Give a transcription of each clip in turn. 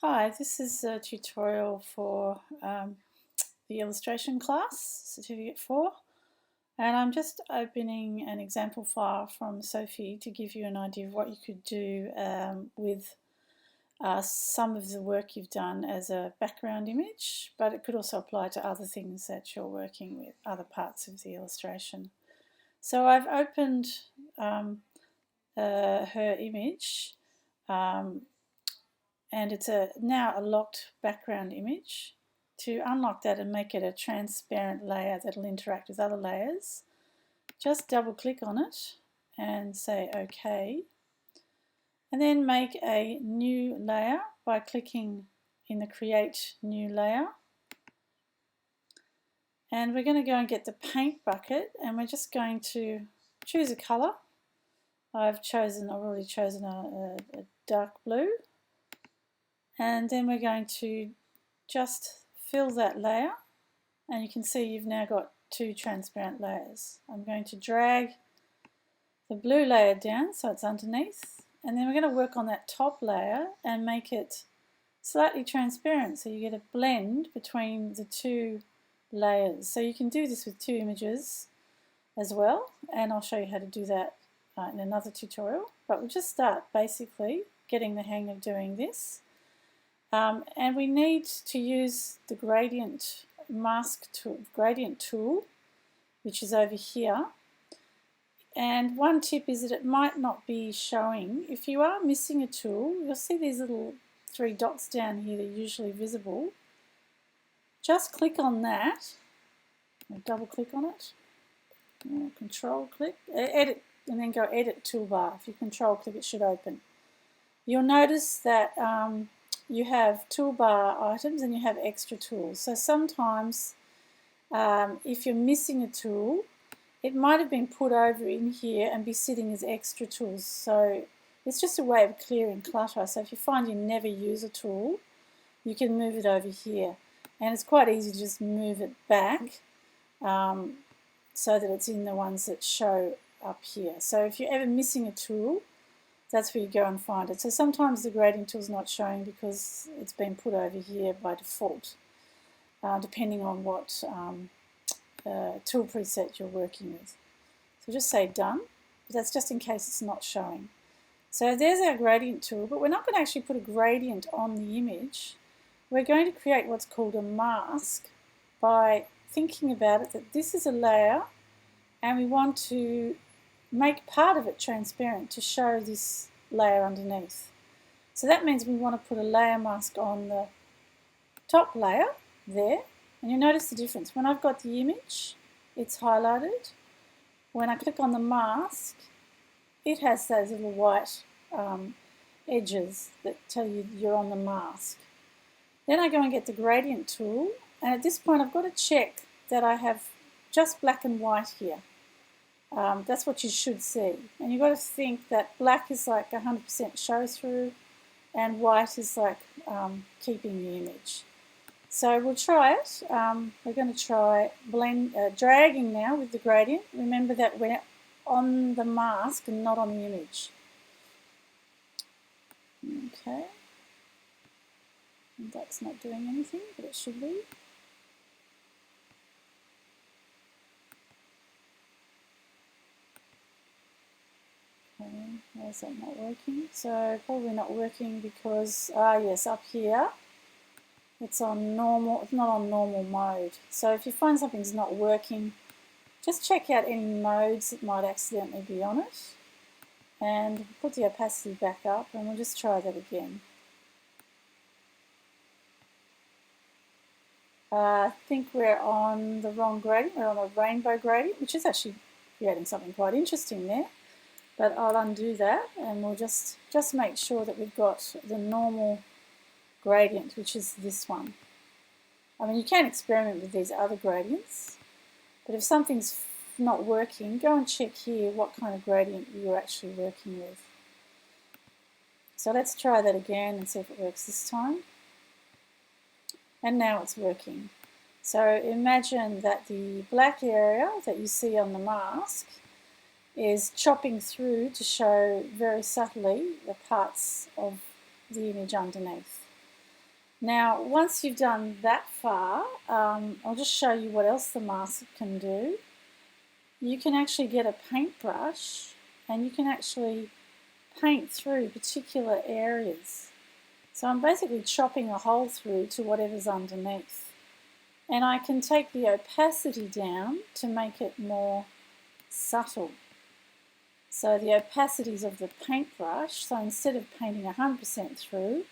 Hi, this is a tutorial for the illustration class, Certificate 4, and I'm just opening an example file from Sophie to give you an idea of what you could do with some of the work you've done as a background image, but it could also apply to other things that you're working with, other parts of the illustration. So I've opened her image, and it's now a locked background image. To unlock that and make it a transparent layer that'll interact with other layers, just double click on it and say OK, and then make a new layer by clicking in the Create New Layer. And we're going to go and get the paint bucket, and we're just going to choose a colour. I've already chosen a dark blue, and then we're going to just fill that layer, and you can see you've now got two transparent layers. I'm going to drag the blue layer down so it's underneath, and then we're going to work on that top layer and make it slightly transparent so you get a blend between the two layers. So you can do this with two images as well, and I'll show you how to do that in another tutorial, but we'll just start basically getting the hang of doing this. And we need to use the gradient tool, which is over here. And one tip is that it might not be showing. If you are missing a tool, you'll see these little three dots down here that are usually visible. Just click on that, double click on it, control click, edit, and then go edit toolbar. If you control click, it should open. You'll notice that you have toolbar items and you have extra tools. So sometimes if you're missing a tool, it might have been put over in here and be sitting as extra tools. So it's just a way of clearing clutter. So if you find you never use a tool, you can move it over here. And it's quite easy to just move it back so that it's in the ones that show up here. So if you're ever missing a tool, that's where you go and find it. So sometimes the grading tool is not showing because it's been put over here by default, depending on what tool preset you're working with. So just say done, but that's just in case it's not showing. So there's our gradient tool, but we're not going to actually put a gradient on the image. We're going to create what's called a mask by thinking about it that this is a layer and we want to make part of it transparent to show this layer underneath. So that means we want to put a layer mask on the top layer there, and you notice the difference. When I've got the image, it's highlighted. When I click on the mask, it has those little white edges that tell you you're on the mask. Then I go and get the gradient tool, and at this point I've got to check that I have just black and white here. That's what you should see. And you've got to think that black is like 100% show through and white is like keeping the image. So we'll try it. We're going to try dragging now with the gradient. Remember that we're on the mask and not on the image. Okay. And that's not doing anything, but it should be. Why is that not working? So probably not working because, yes, up here it's on normal, it's not on normal mode. So if you find something's not working, just check out any modes that might accidentally be on it. And put the opacity back up and we'll just try that again. I think we're on the wrong gradient, we're on a rainbow gradient, which is actually creating something quite interesting there. But I'll undo that and we'll just make sure that we've got the normal gradient, which is this one. I mean, you can experiment with these other gradients, but if something's not working, go and check here what kind of gradient you're actually working with. So let's try that again and see if it works this time. And now it's working. So imagine that the black area that you see on the mask is chopping through to show very subtly the parts of the image underneath. Now, once you've done that far, I'll just show you what else the mask can do. You can actually get a paintbrush and you can actually paint through particular areas. So I'm basically chopping a hole through to whatever's underneath. And I can take the opacity down to make it more subtle. So the opacities of the paintbrush, so instead of painting 100% through,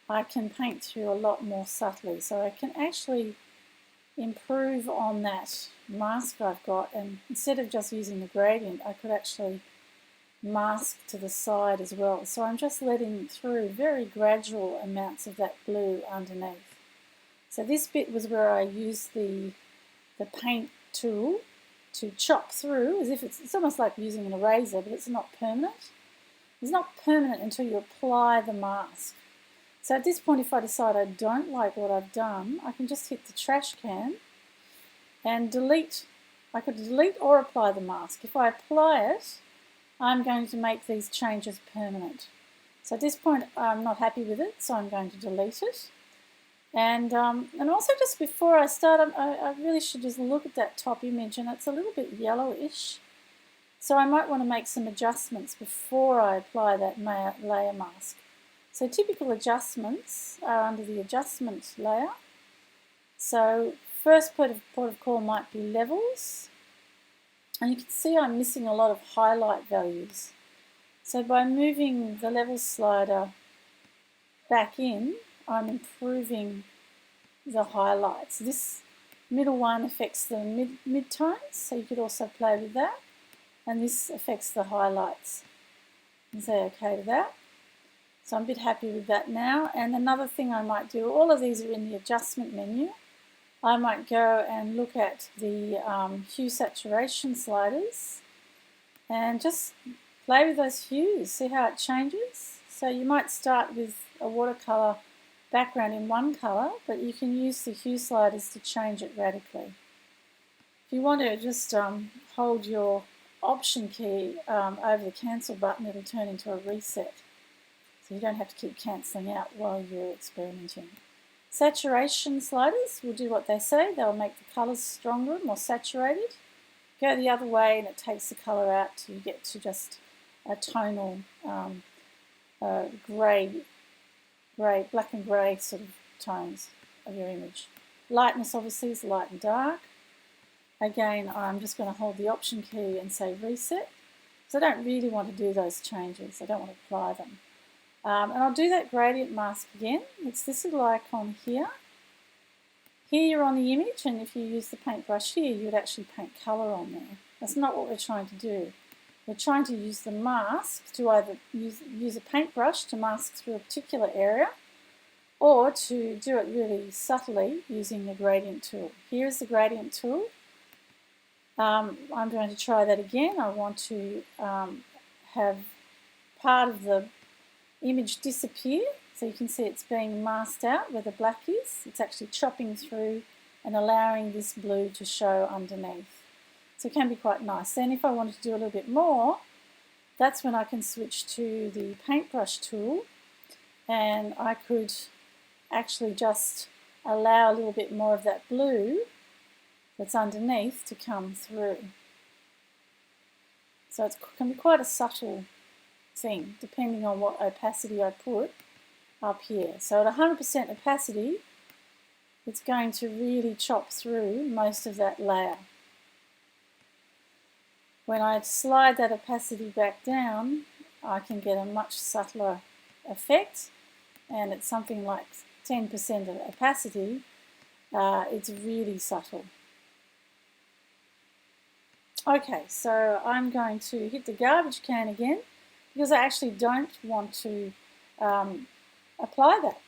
I can paint through a lot more subtly. So I can actually improve on that mask I've got, and instead of just using the gradient, I could actually mask to the side as well. So I'm just letting through very gradual amounts of that blue underneath. So this bit was where I used the paint tool to chop through, as if it's almost like using an eraser, but it's not permanent. It's not permanent until you apply the mask. So at this point, if I decide I don't like what I've done, I can just hit the trash can and delete. I could delete or apply the mask. If I apply it, I'm going to make these changes permanent. So at this point, I'm not happy with it, so I'm going to delete it. And also, just before I start, I really should just look at that top image, and it's a little bit yellowish. So I might want to make some adjustments before I apply that layer mask. So typical adjustments are under the adjustment layer. So first port of call might be levels. And you can see I'm missing a lot of highlight values. So by moving the levels slider back in, I'm improving the highlights. This middle one affects the mid-tones, so you could also play with that. And this affects the highlights. And say okay to that. So I'm a bit happy with that now. And another thing I might do, all of these are in the adjustment menu. I might go and look at the hue saturation sliders and just play with those hues, see how it changes. So you might start with a watercolour background in one colour, but you can use the hue sliders to change it radically. If you want to just hold your Option key over the cancel button, it'll turn into a reset. So you don't have to keep cancelling out while you're experimenting. Saturation sliders will do what they say. They'll make the colours stronger, more saturated. Go the other way and it takes the colour out till you get to just a tonal grey, black and grey sort of tones of your image. Lightness obviously is light and dark. Again, I'm just going to hold the Option key and say reset. So I don't really want to do those changes. I don't want to apply them. And I'll do that gradient mask again. It's this little icon here. Here you're on the image, and if you use the paintbrush here, you would actually paint colour on there. That's not what we're trying to do. We're trying to use the mask to either use a paintbrush to mask through a particular area, or to do it really subtly using the gradient tool. Here's the gradient tool. I'm going to try that again. I want to have part of the image disappear, so you can see it's being masked out where the black is. It's actually chopping through and allowing this blue to show underneath. So it can be quite nice. Then if I wanted to do a little bit more, that's when I can switch to the paintbrush tool, and I could actually just allow a little bit more of that blue that's underneath to come through. So it can be quite a subtle thing depending on what opacity I put up here. So at 100% opacity, it's going to really chop through most of that layer. When I slide that opacity back down, I can get a much subtler effect, and at something like 10% of opacity, it's really subtle. Okay, so I'm going to hit the garbage can again because I actually don't want to apply that.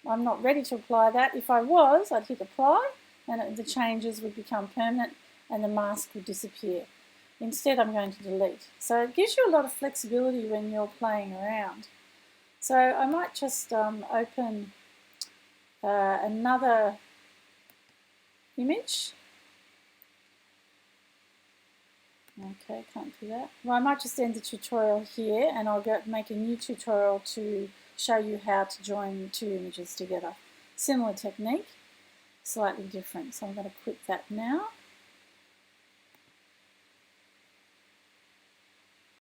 I'm not ready to apply that. If I was, I'd hit apply and the changes would become permanent and the mask would disappear. Instead, I'm going to delete. So it gives you a lot of flexibility when you're playing around. So I might just open another image. Okay, can't do that. Well, I might just end the tutorial here, and I'll go make a new tutorial to show you how to join two images together. Similar technique, slightly different. So I'm going to quit that now.